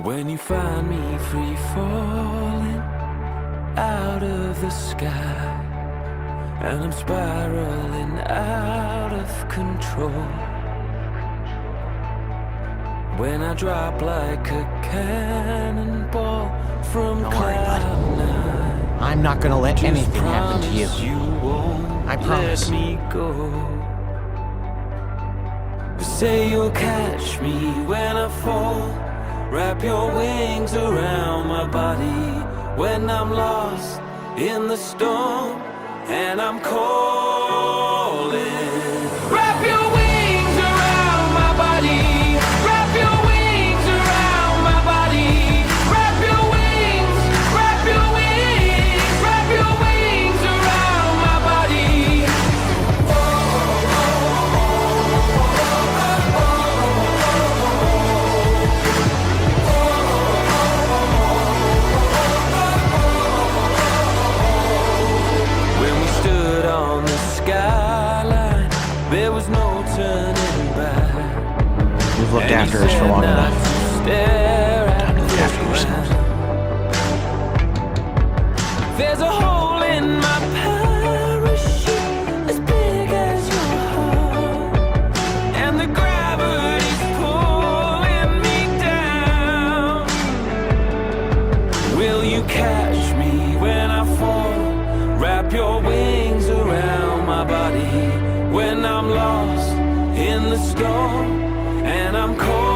When you find me free falling out of the sky, and I'm spiraling out of control, when I drop like a cannonball from Don't worry, bud. cloud nine, I'm not gonna let anything happen to you. Won't I promise. let me go. Say you'll catch me when I fall. Wrap your wings around my body when I'm lost in the storm and I'm calling. Wrap your wings around my body. Wrap your wings around my body. Wrap your wings, wrap your wings, wrap your wings around my body. When we stood on the skyline, there was no turning back. You've looked after us for long enough. Time to look after yourself. There's a hole in my parachute as big as your heart, and the gravity's pulling me down. Will you catch me when I fall? Wrap your wings around my body when I'm lost in the storm and I'm cold.